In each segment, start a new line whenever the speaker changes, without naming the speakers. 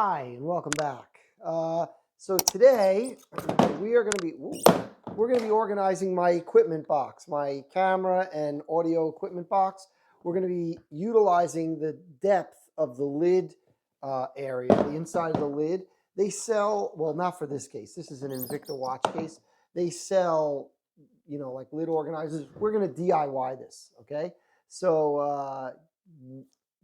Hi, and welcome back. So today we're going to be organizing my equipment box, my camera and audio equipment box. We're going to be utilizing the depth of the lid area, the inside of the lid. They sell, well, not for this case. This is an Invicta watch case. They sell, like lid organizers. We're going to DIY this, okay? So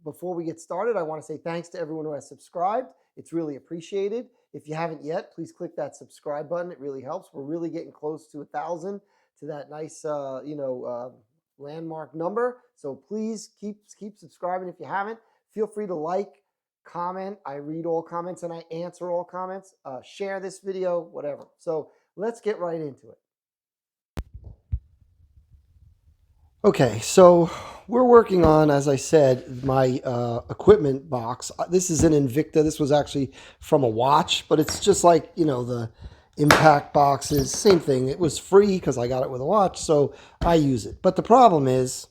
before we get started, I want to say thanks to everyone who has subscribed. It's really appreciated. If you haven't yet, please click that subscribe button. It really helps. We're really getting close to 1,000, to that nice, landmark number. So please keep subscribing if you haven't. Feel free to like, comment. I read all comments and I answer all comments. Share this video, whatever. So let's get right into it. Okay, so we're working on, as I said, my equipment box. This is an Invicta. This was actually from a watch, but it's just like, the impact boxes, same thing. It was free because I got it with a watch, so I use it. But the problem is,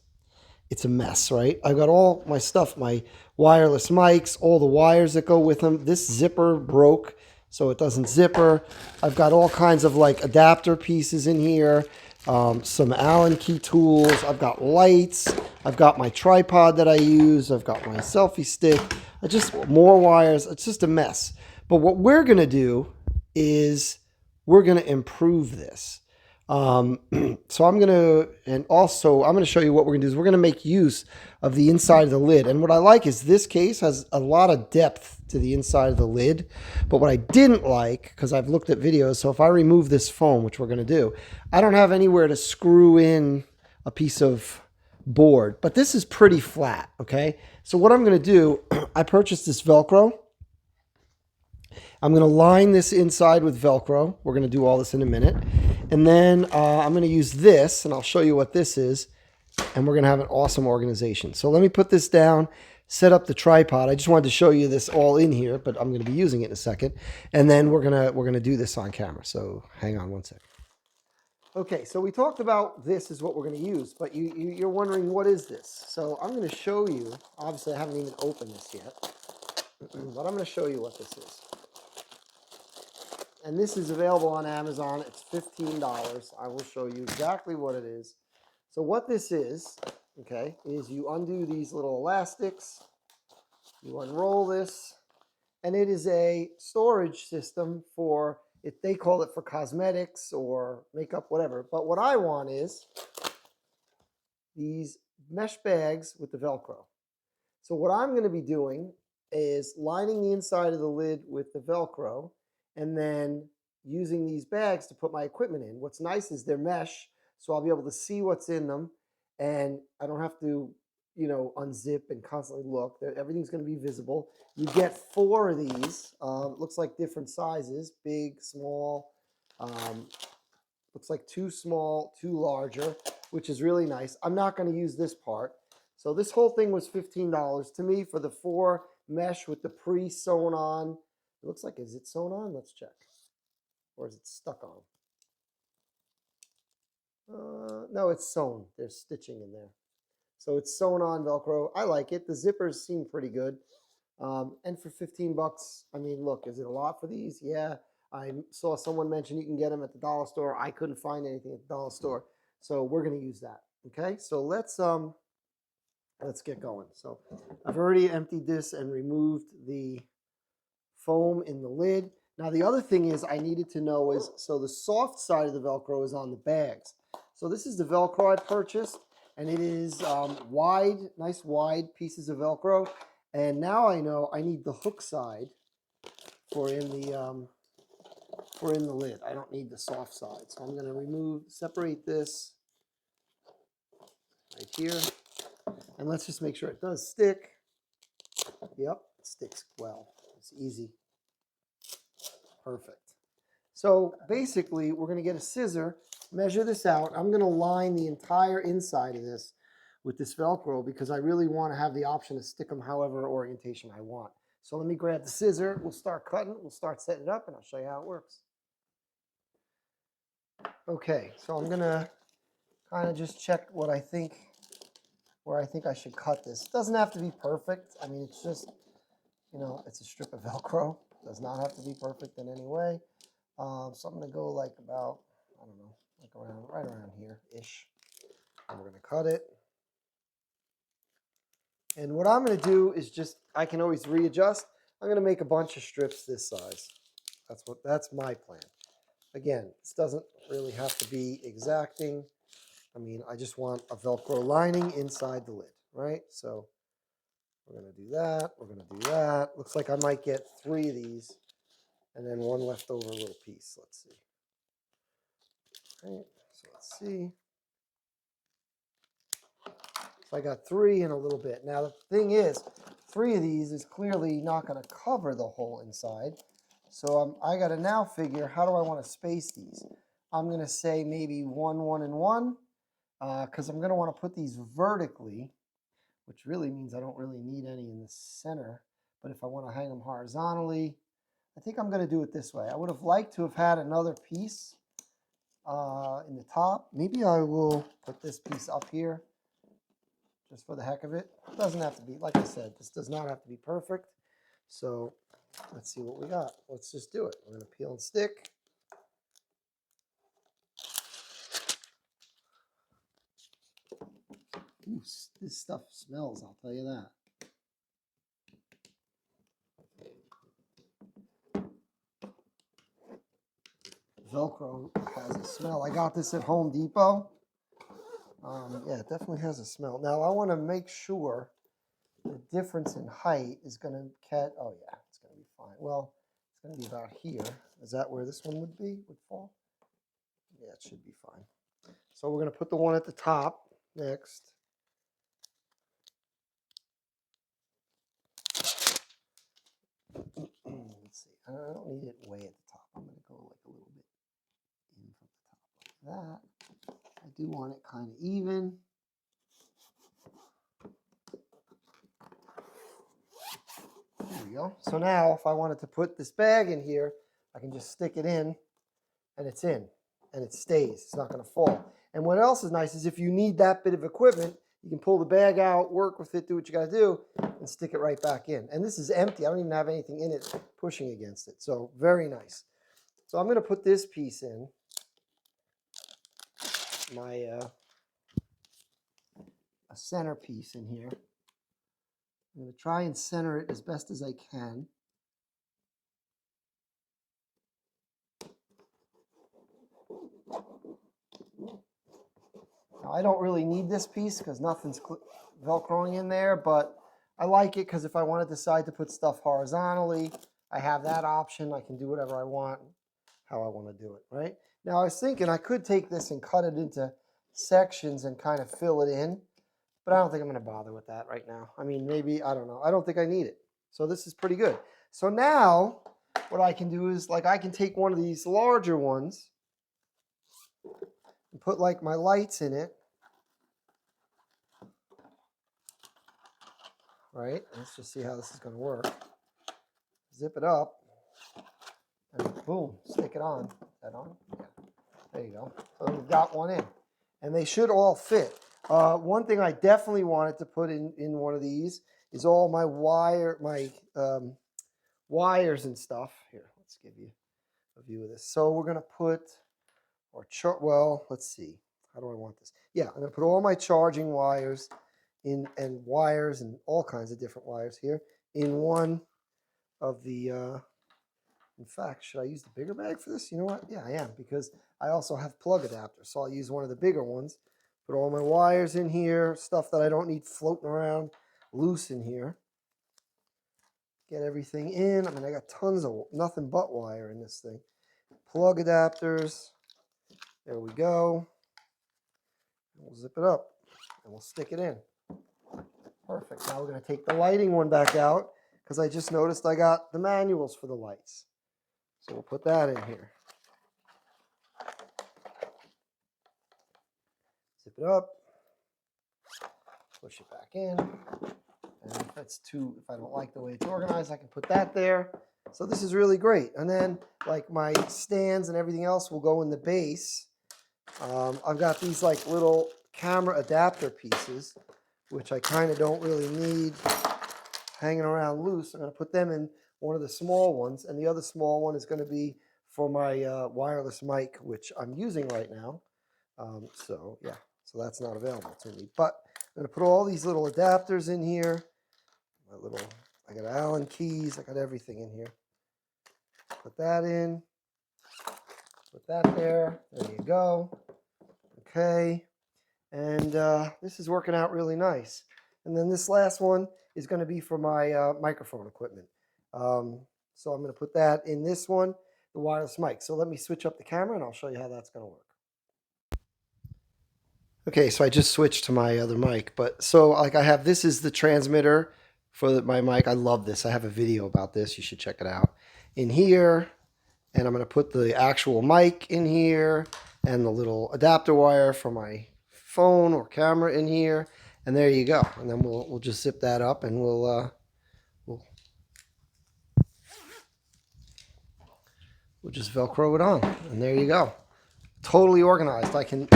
it's a mess, right? I got all my stuff, my wireless mics, all the wires that go with them. This zipper broke, so it doesn't zipper. I've got all kinds of like adapter pieces in here. Some Allen key tools. I've got lights. I've got my tripod that I use. I've got my selfie stick. Just more wires. It's just a mess. But what we're going to do is we're going to improve this. So I'm going to, and also I'm going to show you what we're going to do is we're going to make use of the inside of the lid. And what I like is this case has a lot of depth to the inside of the lid. But what I didn't like, because I've looked at videos, so if I remove this foam, which we're going to do, I don't have anywhere to screw in a piece of board. But this is pretty flat, okay? So what I'm going to do, I purchased this Velcro. I'm going to line this inside with Velcro. We're going to do all this in a minute. And then I'm going to use this, and I'll show you what this is, and we're going to have an awesome organization. So let me put this down, set up the tripod. I just wanted to show you this all in here, but I'm going to be using it in a second. And then we're going to do this on camera. So hang on one second. Okay, so we talked about this is what we're going to use, but you're wondering, what is this? So I'm going to show you. Obviously, I haven't even opened this yet, but I'm going to show you what this is. And this is available on Amazon. It's $15. I will show you exactly what it is. So what this is, okay, is you undo these little elastics, you unroll this, and it is a storage system for, if they call it for cosmetics or makeup, whatever. But what I want is these mesh bags with the Velcro. So what I'm going to be doing is lining the inside of the lid with the Velcro, and then using these bags to put my equipment in. What's nice is they're mesh, so I'll be able to see what's in them, and I don't have to, unzip and constantly look. Everything's going to be visible. You get 4 of these. It looks like different sizes, big, small. Looks like 2 small, 2 larger, which is really nice. I'm not going to use this part. So this whole thing was $15 to me for the 4 mesh with the pre-sewn on. It looks like, is it sewn on? Let's check. Or is it stuck on? No, it's sewn. There's stitching in there. So it's sewn on Velcro. I like it. The zippers seem pretty good. And for 15 bucks, I mean, look, is it a lot for these? Yeah. I saw someone mention you can get them at the dollar store. I couldn't find anything at the dollar store. So we're going to use that. Okay. So let's get going. So I've already emptied this and removed the foam in the lid. Now the other thing is I needed to know is, so the soft side of the Velcro is on the bags. So this is the Velcro I purchased, and it is wide, nice wide pieces of Velcro. And now I know I need the hook side for in the lid. I don't need the soft side. So I'm going to separate this right here. And let's just make sure it does stick. Yep, it sticks well. It's easy. Perfect. So basically, we're going to get a scissor, measure this out. I'm going to line the entire inside of this with this Velcro because I really want to have the option to stick them however orientation I want. So let me grab the scissor. We'll start cutting. We'll start setting it up, and I'll show you how it works. Okay, so I'm going to kind of just check where I think I should cut this. It doesn't have to be perfect. I mean, it's just, you know, it's a strip of Velcro. Does not have to be perfect in any way. So I'm going to go like about, I don't know, like around, right around here-ish. And we're going to cut it. And what I'm going to do is just, I can always readjust. I'm going to make a bunch of strips this size. That's my plan. Again, this doesn't really have to be exacting. I mean, I just want a Velcro lining inside the lid, right? So we're going to do that. We're going to do that. Looks like I might get 3 of these and then one leftover little piece. Let's see. All right, so let's see. So I got 3 and a little bit. Now the thing is, 3 of these is clearly not going to cover the whole inside. So I got to now figure, how do I want to space these? I'm going to say maybe 1, 1, and 1, because I'm going to want to put these vertically, which really means I don't really need any in the center. But if I want to hang them horizontally, I think I'm going to do it this way. I would have liked to have had another piece in the top. Maybe I will put this piece up here just for the heck of it. It doesn't have to be, like I said, this does not have to be perfect. So let's see what we got. Let's just do it. We're going to peel and stick. Ooh, this stuff smells, I'll tell you that. Velcro has a smell. I got this at Home Depot. Yeah, it definitely has a smell. Now I want to make sure the difference in height is going to catch. Oh yeah, it's going to be fine. Well, it's going to be about here. Is that where this one would fall? Yeah, it should be fine. So we're going to put the one at the top next. Let's see. I don't need it way at the top. I'm going to go like a little bit in from the top like that. I do want it kind of even. There we go. So now if I wanted to put this bag in here, I can just stick it in and it's in and it stays. It's not going to fall. And what else is nice is if you need that bit of equipment, you can pull the bag out, work with it, do what you got to do, and stick it right back in. And this is empty. I don't even have anything in it pushing against it. So very nice. So I'm going to put this piece in. My a center piece in here. I'm going to try and center it as best as I can. Now, I don't really need this piece because nothing's Velcroing in there, but I like it because if I want to decide to put stuff horizontally, I have that option. I can do whatever I want, how I want to do it, right? Now, I was thinking I could take this and cut it into sections and kind of fill it in, but I don't think I'm going to bother with that right now. I mean, maybe, I don't know. I don't think I need it. So this is pretty good. So now what I can do is, like, I can take one of these larger ones and put like my lights in it. Right? Let's just see how this is going to work. Zip it up and boom, stick it on. Is that on? Yeah. There you go. So we've got one in. And they should all fit. One thing I definitely wanted to put in one of these is all my wires and stuff. Here, let's give you a view of this. So we're going to put, let's see. How do I want this? Yeah, I'm going to put all my charging wires in, and wires and all kinds of different wires here in one of the, in fact, should I use the bigger bag for this? You know what? Yeah, I am, because I also have plug adapters. So I'll use one of the bigger ones, put all my wires in here, stuff that I don't need floating around loose in here. Get everything in. I mean, I got tons of nothing but wire in this thing. Plug adapters. There we go. We'll zip it up and we'll stick it in. Perfect. Now we're going to take the lighting one back out because I just noticed I got the manuals for the lights. So we'll put that in here. Zip it up. Push it back in. And if I don't like the way it's organized, I can put that there. So this is really great. And then like my stands and everything else will go in the base. I've got these like little camera adapter pieces, which I kind of don't really need hanging around loose. I'm going to put them in one of the small ones, and the other small one is going to be for my wireless mic, which I'm using right now. So yeah, so that's not available to me. But I'm going to put all these little adapters in here. I got Allen keys. I got everything in here. Put that in. Put that there. There you go. Okay. And this is working out really nice. And then this last one is going to be for my microphone equipment. So I'm going to put that in this one, the wireless mic. So let me switch up the camera and I'll show you how that's going to work. Okay, so I just switched to my other mic. But so like I have, this is the transmitter for my mic. I love this. I have a video about this. You should check it out. In here, and I'm going to put the actual mic in here and the little adapter wire for my phone or camera in here, and there you go. And then we'll just zip that up and we'll just Velcro it on, and there you go. Totally organized. I can,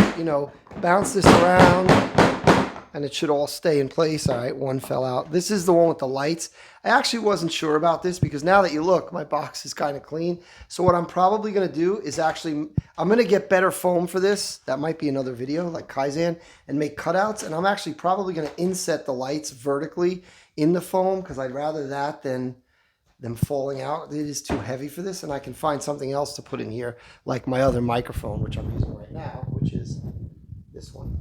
bounce this around and it should all stay in place. All right, one fell out. This is the one with the lights. I actually wasn't sure about this because now that you look, my box is kind of clean. So what I'm probably going to do is I'm going to get better foam for this. That might be another video like Kaizen, and make cutouts. And I'm actually probably going to inset the lights vertically in the foam because I'd rather that than them falling out. It is too heavy for this, and I can find something else to put in here like my other microphone, which I'm using right now, which is this one,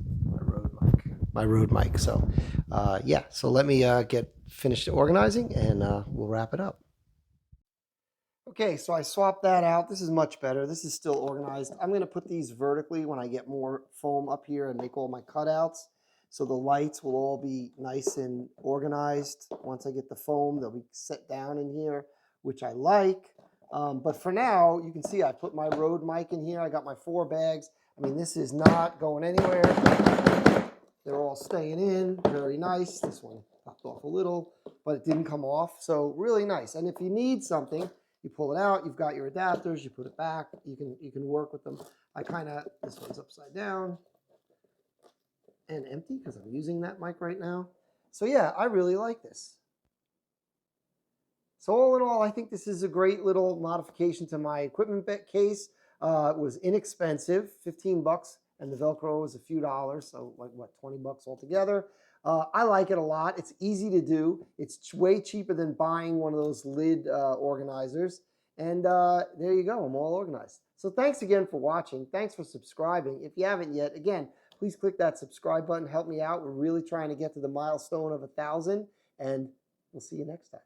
my Rode mic. So yeah, so let me get finished organizing and we'll wrap it up. Okay, so I swapped that out. This is much better. This is still organized. I'm going to put these vertically when I get more foam up here and make all my cutouts. So the lights will all be nice and organized. Once I get the foam, they'll be set down in here, which I like. But for now, you can see I put my Rode mic in here. I got my 4 bags. I mean, this is not going anywhere. They're all staying in, very nice. This one popped off a little, but it didn't come off. So really nice. And if you need something, you pull it out, you've got your adapters, you put it back, you can work with them. This one's upside down and empty because I'm using that mic right now. So yeah, I really like this. So all in all, I think this is a great little modification to my equipment case. It was inexpensive, 15 bucks. And the Velcro is a few dollars, so like what, 20 bucks altogether. I like it a lot. It's easy to do. It's way cheaper than buying one of those lid organizers. And there you go, I'm all organized. So thanks again for watching. Thanks for subscribing. If you haven't yet, again, please click that subscribe button. Help me out. We're really trying to get to the milestone of 1,000, and we'll see you next time.